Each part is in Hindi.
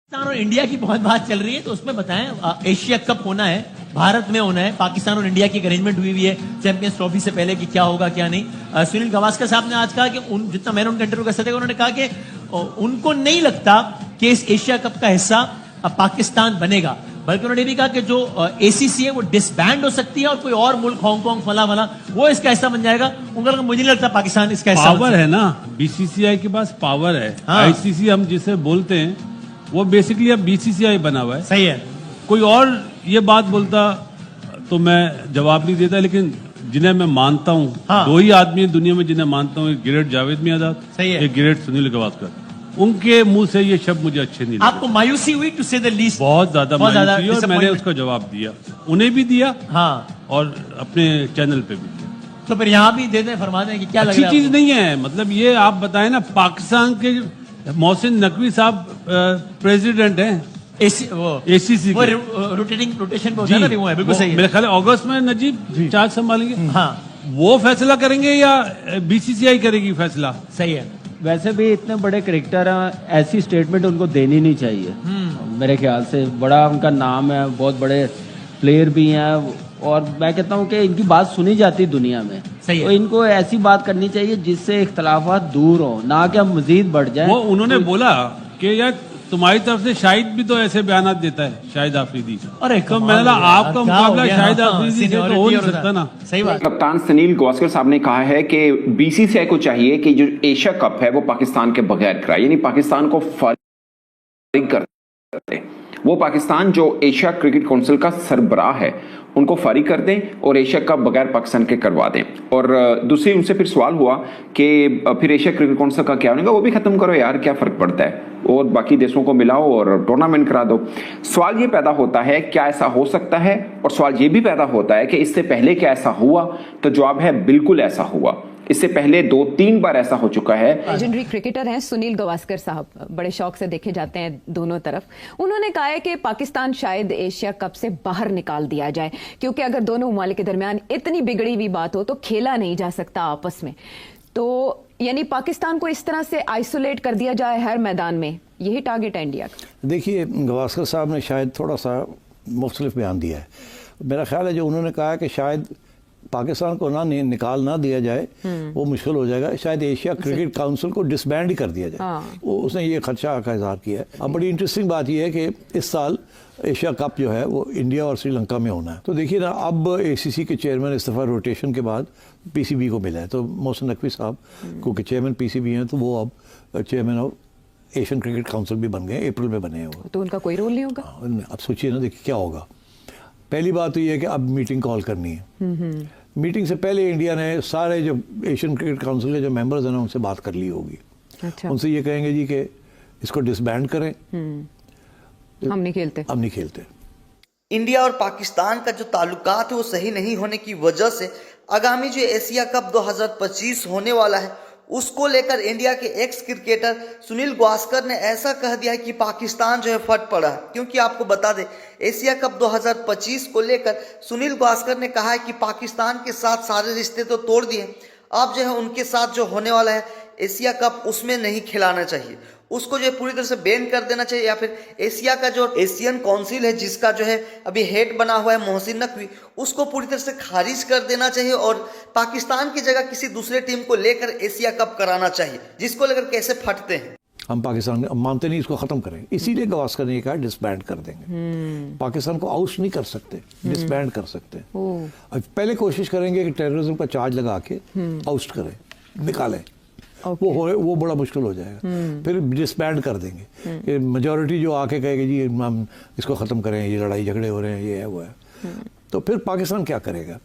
पाकिस्तान और इंडिया की बहुत बात चल रही है, तो उसमें बताएं, एशिया कप होना है, भारत में होना है, पाकिस्तान और इंडिया की अरेंजमेंट हुई है चैंपियंस ट्रॉफी से पहले कि क्या होगा क्या नहीं। सुनील गावस्कर साहब ने आज कहा कि जितना मैंने उनका इंटरव्यू कर सकते, उन्होंने कहा कि उनको नहीं लगता कि इस एशिया कप का हिस्सा पाकिस्तान बनेगा, बल्कि उन्होंने भी कहा कि जो एसीसी है वो डिसबैंड हो सकती है और कोई और मुल्क हांगकांग फला वो इसका हिस्सा बन जाएगा। उनका मुझे नहीं लगता पाकिस्तान इसका हिस्सा पावर है ना, बीसीसीआई के पास पावर है। हाँ। आईसीसी हम जिसे बोलते हैं वो बेसिकली अब बीसीसीआई बना हुआ है। सही है। कोई और ये बात बोलता तो मैं जवाब नहीं देता, लेकिन जिन्हें मैं मानता हूँ, हाँ। दो ही आदमी हैं दुनिया में जिन्हें मानता हूँ, एक गिरेट जावेद मियांदाद, सही है। एक गिरेट सुनील गावस्कर। उनके मुंह से ये शब्द मुझे अच्छे नहीं लगे। आपको मायूसी हुई टू से द लीस्ट? बहुत ज्यादा मायूसी हुई और मैंने disappointment। उसका जवाब दिया, उन्हें भी दिया हाँ, और अपने चैनल पे भी दिया। तो फिर यहाँ भी दे दें, फरमा दें कि क्या लग अच्छी रहा है चीज आपको? नहीं है। मतलब ये आप बताएं ना, पाकिस्तान के मोहसिन नकवी साहब प्रेसिडेंट हैं एसीसी वो रोटेशन पे होता है ना, वो है, बिल्कुल सही है। मेरे ख्याल अगस्त में नजीब चार्ज संभालेंगे। हाँ, वो फैसला करेंगे या बीसीसीआई करेगी फैसला? सही है। वैसे भी इतने बड़े क्रिकेटर हैं, ऐसी स्टेटमेंट उनको देनी नहीं चाहिए। मेरे ख्याल से बड़ा उनका नाम है, बहुत बड़े प्लेयर भी हैं, और मैं कहता हूं कि इनकी बात सुनी जाती दुनिया में। सही है। तो इनको ऐसी बात करनी चाहिए जिससे इख्तलाफात दूर हो, ना कि हम मजीद बढ़ जाएं। वो उन्होंने बोला कि यार तुम्हारी तरफ से शाहिद भी तो ऐसे बयानात देता है, शाहिद आफरीदी। अरे तो मैंने कहा आपका मुकाबला शाहिद आफरीदी से तो हो नहीं सकता ना। सही बात। कप्तान सुनील गावस्कर साहब ने कहा है कि बीसीसीआई को चाहिए कि जो एशिया कप है वो पाकिस्तान के बगैर कराए, यानी पाकिस्तान को फारिग कर दे। वो पाकिस्तान जो एशिया क्रिकेट काउंसिल का सरबराह है उनको फारिग कर दें और एशिया कप बगैर पाकिस्तान के करवा दें। और दूसरी उनसे फिर सवाल हुआ कि फिर एशिया क्रिकेट काउंसिल का क्या होगा, वो भी खत्म करो यार, क्या फर्क पड़ता है, और बाकी देशों को मिलाओ और टूर्नामेंट करा दो। सवाल ये पैदा होता है क्या ऐसा हो सकता है, और सवाल ये भी पैदा होता है कि इससे पहले क्या ऐसा हुआ, तो जवाब है बिल्कुल ऐसा हुआ। इससे पहले 2-3 बार ऐसा हो चुका है। लेजेंडरी क्रिकेटर हैं सुनील गावस्कर साहब, बड़े शौक से देखे जाते हैं दोनों तरफ। उन्होंने कहा है कि पाकिस्तान शायद एशिया कप से बाहर निकाल दिया जाए, क्योंकि अगर दोनों ममालिक के दरमियान इतनी बिगड़ी हुई बात हो तो खेला नहीं जा सकता आपस में। तो यानी पाकिस्तान को इस तरह से आइसोलेट कर दिया जाए हर मैदान में, यही टारगेट है इंडिया का। देखिए, गावस्कर साहब ने शायद थोड़ा सा मुख्तलिफ बयान दिया है। मेरा ख्याल है जो उन्होंने कहा है कि शायद पाकिस्तान को निकाल ना दिया जाए वो मुश्किल हो जाएगा, शायद एशिया क्रिकेट काउंसिल को डिसबैंड ही कर दिया जाए। वो उसने ये खदशा का इजहार किया है। अब बड़ी इंटरेस्टिंग बात यह है कि इस साल एशिया कप जो है वो इंडिया और श्रीलंका में होना है। तो देखिए ना, अब एसीसी के चेयरमैन इस दफ़ा रोटेशन के बाद पीसीबी को मिला है, तो मोहसिन नकवी साहब क्योंकि चेयरमैन पीसीबी हैं, तो वो अब chairman of Asian cricket council भी बन गए, अप्रैल में बने हैं वो। तो उनका कोई रोल नहीं होगा? अब सोचिए ना, देखिए क्या होगा। पहली बात तो ये है कि अब मीटिंग कॉल करनी है। मीटिंग से पहले इंडिया ने सारे जो एशियन क्रिकेट काउंसिल के जो मेंबर्स हैं उनसे बात कर ली होगी। अच्छा। उनसे ये कहेंगे जी कि इसको डिसबैंड करें, हम नहीं खेलते। इंडिया और पाकिस्तान का जो ताल्लुकात है वो सही नहीं होने की वजह से आगामी जो एशिया कप 2025 होने वाला है उसको लेकर इंडिया के एक्स क्रिकेटर सुनील गावस्कर ने ऐसा कह दिया है कि पाकिस्तान जो है फट पड़ा है। क्योंकि आपको बता दें, एशिया कप 2025 को लेकर सुनील गावस्कर ने कहा है कि पाकिस्तान के साथ सारे रिश्ते तो तोड़ दिए, अब जो है उनके साथ जो होने वाला है एशिया कप उसमें नहीं खिलाना चाहिए, उसको जो है पूरी तरह से बैन कर देना चाहिए, या फिर एशिया का जो एशियन काउंसिल है जिसका जो है अभी हेड बना हुआ है मोहसिन नकवी, उसको पूरी तरह से खारिज कर देना चाहिए और पाकिस्तान की जगह किसी दूसरे टीम को लेकर एशिया कप कराना चाहिए, जिसको लेकर कैसे फटते हैं। हम पाकिस्तान मानते नहीं, इसको खत्म करें, इसीलिए गावस्कर ने कहा डिसबैंड कर देंगे। पाकिस्तान को आउट नहीं कर सकते, डिसबैंड कर सकते। अब पहले कोशिश करेंगे कि टेररिज्म का चार्ज लगा के आउट करें, निकालें। वो बड़ा मुश्किल हो जाएगा। फिर डिसबैंड कर देंगे, मेजॉरिटी जो आके कहेगी जी हम इसको ख़त्म करें, ये लड़ाई झगड़े हो रहे हैं, ये है वो है। तो फिर पाकिस्तान क्या करेगा?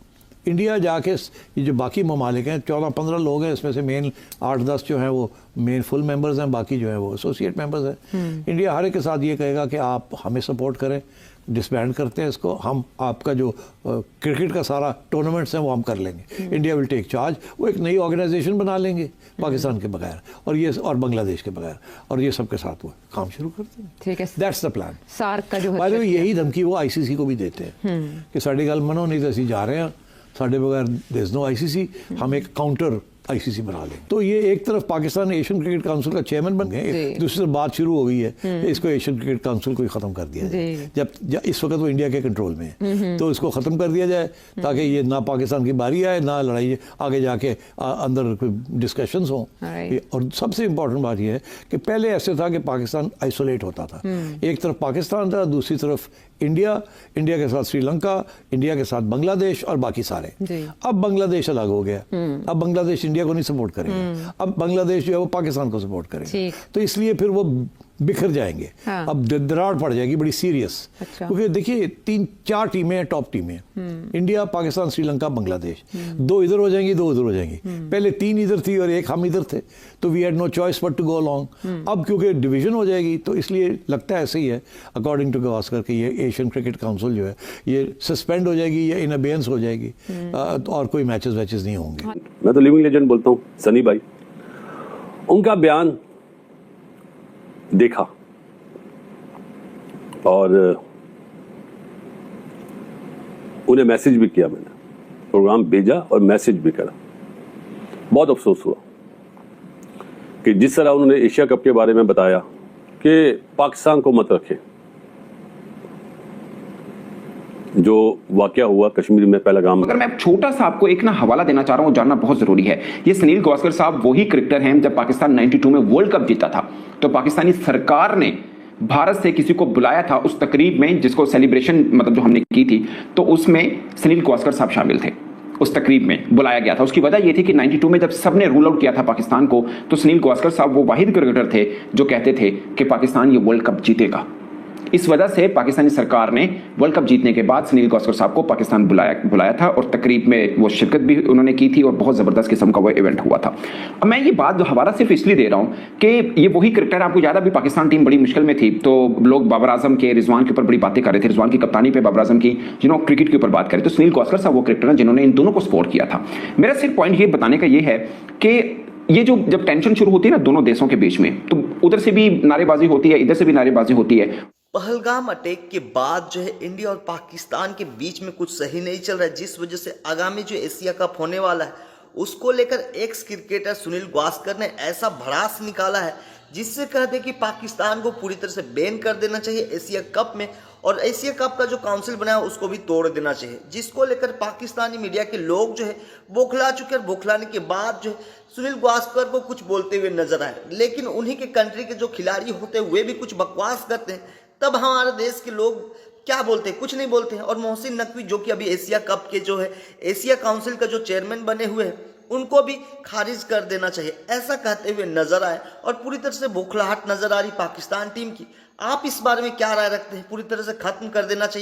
इंडिया जाके ये जो बाकी ममालिक हैं 14-15 लोग हैं, इसमें से मेन 8-10 जो हैं वो मेन फुल मेंबर्स हैं, बाकी जो हैं वो एसोसिएट मेंबर्स हैं। इंडिया हर एक के साथ ये कहेगा कि आप हमें सपोर्ट करें, डिसबैंड करते हैं इसको, हम आपका जो क्रिकेट का सारा टूर्नामेंट्स हैं वो हम कर लेंगे। इंडिया विल टेक चार्ज, वो एक नई ऑर्गेनाइजेशन बना लेंगे पाकिस्तान के बगैर और बांग्लादेश के बगैर, और ये सबके साथ वो काम शुरू करते हैं। ठीक है, दैट्स द प्लान। सार्क का जो यही धमकी वो आईसीसी को भी देते हैं कि साड़ी गल मनो नहीं तो असं जा रहे हैं, साढ़े बगैर देयर इज नो आईसीसी, हम एक काउंटर आईसीसी बना लेंगे। तो ये एक तरफ पाकिस्तान एशियन क्रिकेट काउंसिल का चेयरमैन बन गए, दूसरी तरफ बात शुरू हो गई है कि इसको एशियन क्रिकेट काउंसिल को ही खत्म कर दिया जाए। जब इस वक्त वो इंडिया के कंट्रोल में है, तो इसको खत्म कर दिया जाए ताकि ये ना पाकिस्तान की बारी आए, ना लड़ाई आगे जाके अंदर डिस्कशंस हों। और सबसे इंपॉर्टेंट बात यह है कि पहले ऐसे था कि पाकिस्तान आइसोलेट होता था, एक तरफ पाकिस्तान था, दूसरी तरफ इंडिया, इंडिया के साथ श्रीलंका, इंडिया के साथ बांग्लादेश और बाकी सारे। अब बांग्लादेश अलग हो गया, अब बांग्लादेश इंडिया को नहीं सपोर्ट करेगा, अब बांग्लादेश जो है वो पाकिस्तान को सपोर्ट करेगा, तो इसलिए फिर वो बिखर जाएंगे। हाँ। अब दरार पड़ जाएगी बड़ी सीरियस। अच्छा। क्योंकि देखिए 3-4 टीमें हैं, टॉप टीमें, इंडिया, पाकिस्तान, श्रीलंका, बांग्लादेश, 2 इधर हो जाएंगी, 2 उधर हो जाएंगी। पहले 3 इधर थी और 1 हम इधर थे, तो we had no choice but to go along. अब क्योंकि डिवीजन हो जाएगी, तो इसलिए लगता है ऐसे ही है अकॉर्डिंग टू गवास्कर कि ये एशियन क्रिकेट काउंसिल जो है ये सस्पेंड हो जाएगी या इन अबेयंस हो जाएगी, और कोई मैचेस वैचेस नहीं होंगे। मैं तो लिविंग लेजेंड बोलता हूँ सनी भाई, उनका बयान देखा और उन्हें मैसेज भी किया, मैंने प्रोग्राम भेजा और मैसेज भी करा। बहुत अफसोस हुआ कि जिस तरह उन्होंने एशिया कप के बारे में बताया कि पाकिस्तान को मत रखे, जो वाकया हुआ कश्मीर में पहलगाम। अगर मैं छोटा सा आपको एक ना हवाला देना चाह रहा हूं, जानना बहुत जरूरी है। ये सुनील गावस्कर साहब वही क्रिकेटर हैं, जब पाकिस्तान 92 में वर्ल्ड कप जीता था तो पाकिस्तानी सरकार ने भारत से किसी को बुलाया था उस तकरीब में, जिसको सेलिब्रेशन मतलब जो हमने की थी, तो उसमें सुनील गावस्कर साहब शामिल थे। उस तकरीब में बुलाया गया था। उसकी वजह यह थी कि 92 में जब सबने रूल आउट किया था पाकिस्तान को, तो सुनील गावस्कर साहब वो वाहिद क्रिकेटर थे जो कहते थे कि पाकिस्तान ये वर्ल्ड कप जीतेगा। इस वजह से पाकिस्तानी सरकार ने वर्ल्ड कप जीतने के बाद सुनील गावस्कर साहब को पाकिस्तान बुलाया था और तकरीब में वो शिरकत भी उन्होंने की थी और बहुत ज़बरदस्त किस्म का वो इवेंट हुआ था। अब मैं ये बात जो हवाला सिर्फ इसलिए दे रहा हूँ कि ये वही क्रिकेटर, आपको याद है अभी पाकिस्तान टीम बड़ी मुश्किल में थी तो लोग बाबर आजम के, रिजवान के ऊपर बड़ी बातें कर रहे थे, रिजवान की कप्तानी पे बाबर आजम की, क्रिकेट के ऊपर बात करें, तो सुनील गावस्कर साहब वो क्रिकेटर हैं जिन्होंने इन दोनों को सपोर्ट किया था। मेरा सिर्फ पॉइंट ये बताने का ये है कि ये जब टेंशन शुरू होती है ना दोनों देशों के बीच में, तो उधर से भी नारेबाजी होती है, इधर से भी नारेबाजी होती है। पहलगाम अटैक के बाद जो है इंडिया और पाकिस्तान के बीच में कुछ सही नहीं चल रहा है, जिस वजह से आगामी जो एशिया कप होने वाला है उसको लेकर एक्स क्रिकेटर सुनील गावस्कर ने ऐसा भड़ास निकाला है जिससे कहते हैं कि पाकिस्तान को पूरी तरह से बैन कर देना चाहिए एशिया कप में, और एशिया कप का जो काउंसिल बनाया उसको भी तोड़ देना चाहिए, जिसको लेकर पाकिस्तानी मीडिया के लोग जो है बौखला चुके हैं। बौखलाने के बाद जो है सुनील गावस्कर को कुछ बोलते हुए नजर आए, लेकिन उन्हीं के कंट्री के जो खिलाड़ी होते हैं वे भी कुछ बकवास करते हैं, तब हमारे देश के लोग क्या बोलते हैं, कुछ नहीं बोलते हैं। और मोहसिन नकवी जो कि अभी एशिया कप के जो है एशिया काउंसिल का जो चेयरमैन बने हुए हैं उनको भी खारिज कर देना चाहिए, ऐसा कहते हुए नजर आए और पूरी तरह से बौखलाहट नजर आ रही पाकिस्तान टीम की। आप इस बारे में क्या राय रखते हैं? पूरी तरह से खत्म कर देना चाहिए?